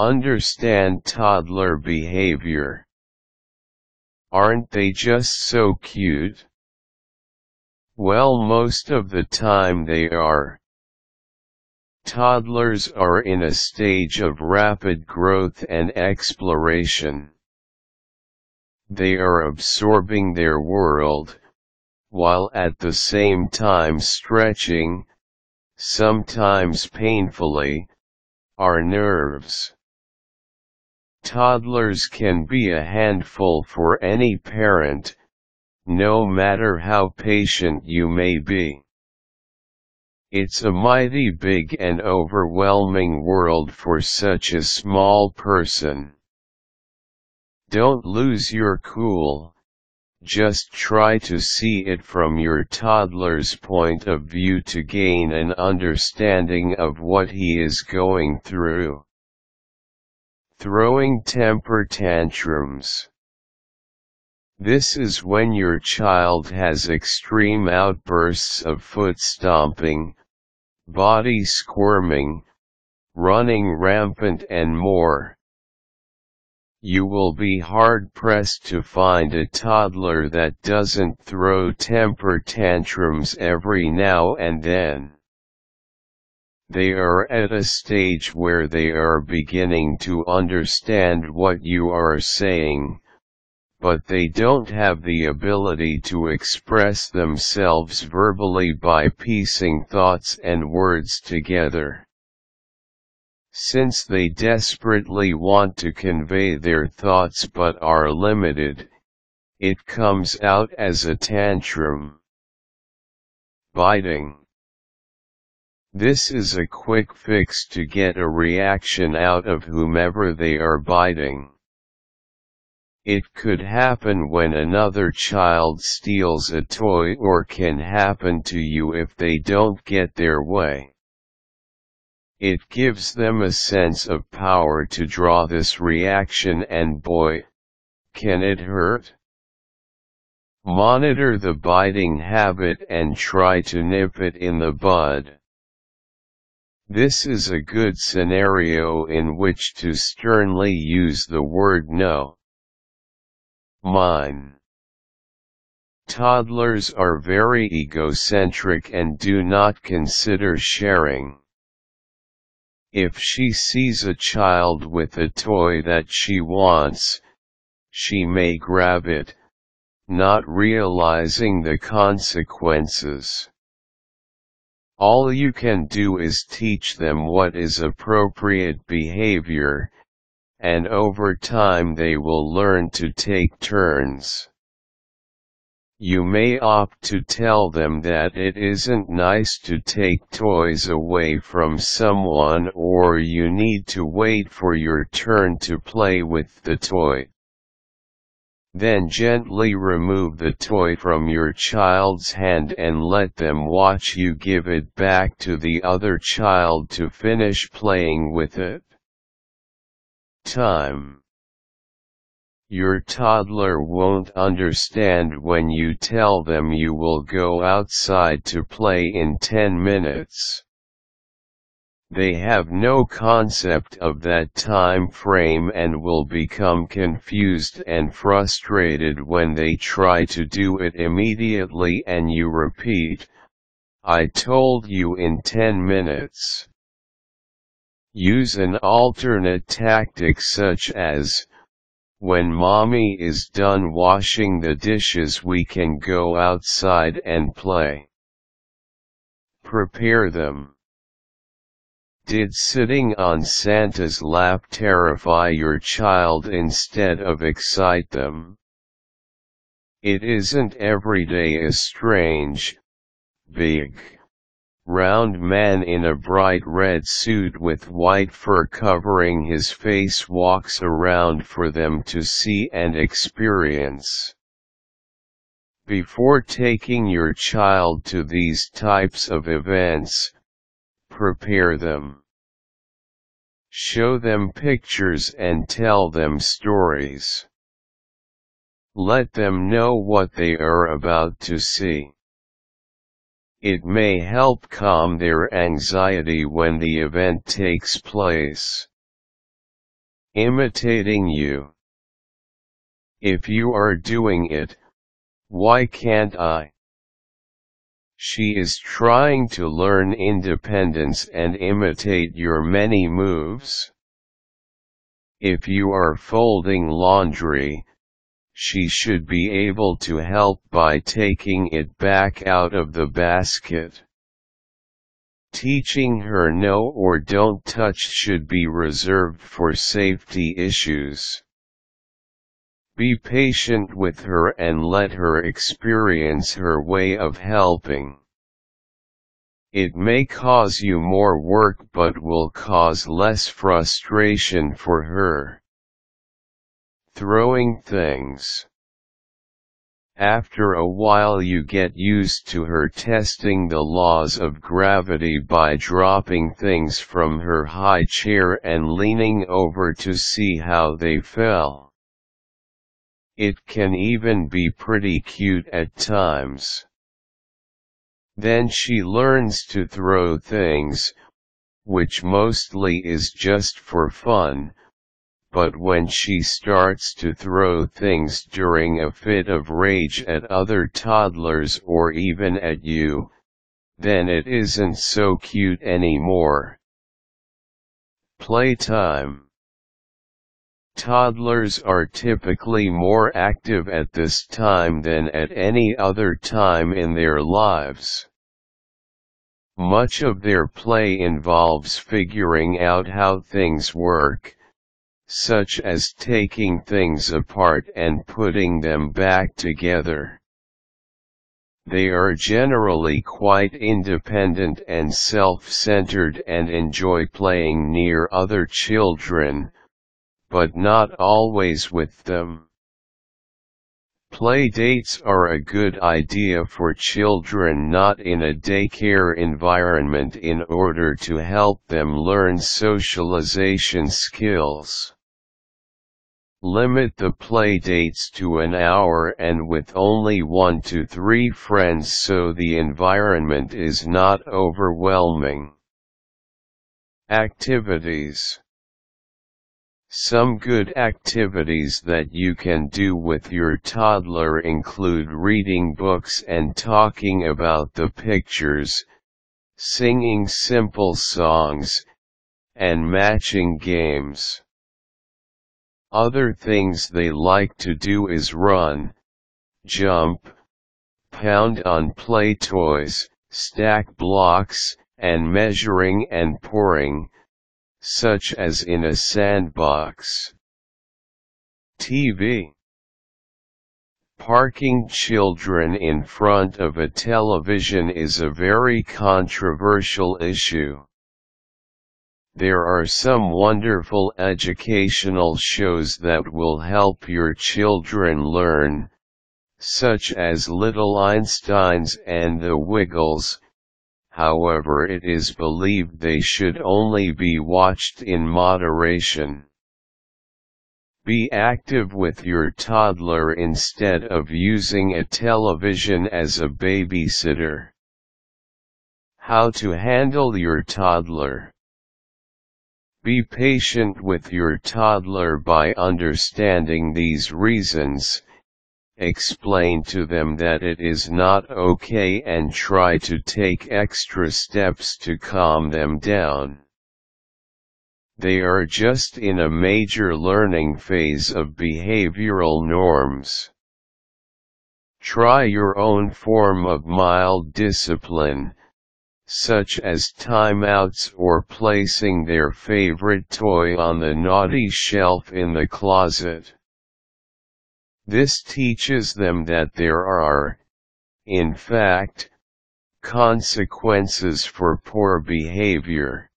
Understand toddler behavior. Aren't they just so cute? Well, most of the time they are. Toddlers are in a stage of rapid growth and exploration. They are absorbing their world, while at the same time stretching, sometimes painfully, our nerves. Toddlers can be a handful for any parent, no matter how patient you may be. It's a mighty big and overwhelming world for such a small person. Don't lose your cool, just try to see it from your toddler's point of view to gain an understanding of what he is going through. Throwing temper tantrums. This is when your child has extreme outbursts of foot stomping, body squirming, running rampant and more. You will be hard-pressed to find a toddler that doesn't throw temper tantrums every now and then. They are at a stage where they are beginning to understand what you are saying, but they don't have the ability to express themselves verbally by piecing thoughts and words together. Since they desperately want to convey their thoughts but are limited, it comes out as a tantrum. Biting. This is a quick fix to get a reaction out of whomever they are biting. It could happen when another child steals a toy, or can happen to you if they don't get their way. It gives them a sense of power to draw this reaction, and boy, can it hurt. Monitor the biting habit and try to nip it in the bud. This is a good scenario in which to sternly use the word no. Mine. Toddlers are very egocentric and do not consider sharing. If she sees a child with a toy that she wants, she may grab it, not realizing the consequences. All you can do is teach them what is appropriate behavior, and over time they will learn to take turns. You may opt to tell them that it isn't nice to take toys away from someone, or you need to wait for your turn to play with the toy. Then gently remove the toy from your child's hand and let them watch you give it back to the other child to finish playing with it. Time. Your toddler won't understand when you tell them you will go outside to play in 10 minutes. They have no concept of that time frame and will become confused and frustrated when they try to do it immediately and you repeat, "I told you in 10 minutes." Use an alternate tactic such as, "When mommy is done washing the dishes we can go outside and play." Prepare them. Did sitting on Santa's lap terrify your child instead of excite them? It isn't every day a strange, big, round man in a bright red suit with white fur covering his face walks around for them to see and experience. Before taking your child to these types of events, prepare them. Show them pictures and tell them stories. Let them know what they are about to see. It may help calm their anxiety when the event takes place. Imitating you. If you are doing it, why can't I? She is trying to learn independence and imitate your many moves. If you are folding laundry, she should be able to help by taking it back out of the basket. Teaching her no or don't touch should be reserved for safety issues. Be patient with her and let her experience her way of helping. It may cause you more work but will cause less frustration for her. Throwing things. After a while you get used to her testing the laws of gravity by dropping things from her high chair and leaning over to see how they fell. It can even be pretty cute at times. Then she learns to throw things, which mostly is just for fun, but when she starts to throw things during a fit of rage at other toddlers or even at you, then it isn't so cute anymore. Playtime. Toddlers are typically more active at this time than at any other time in their lives. Much of their play involves figuring out how things work, such as taking things apart and putting them back together. They are generally quite independent and self-centered and enjoy playing near other children, but not always with them. Play dates are a good idea for children not in a daycare environment in order to help them learn socialization skills. Limit the play dates to an hour and with only 1 to 3 friends so the environment is not overwhelming. Activities. Some good activities that you can do with your toddler include reading books and talking about the pictures, singing simple songs, and matching games. Other things they like to do is run, jump, pound on play toys, stack blocks, and measuring and pouring, such as in a sandbox. TV. Parking children in front of a television is a very controversial issue. There are some wonderful educational shows that will help your children learn, such as Little Einsteins and The Wiggles. However, it is believed they should only be watched in moderation. Be active with your toddler instead of using a television as a babysitter. How to handle your toddler. Be patient with your toddler by understanding these reasons. Explain to them that it is not okay and try to take extra steps to calm them down. They are just in a major learning phase of behavioral norms. Try your own form of mild discipline, such as timeouts or placing their favorite toy on the naughty shelf in the closet. This teaches them that there are, in fact, consequences for poor behavior.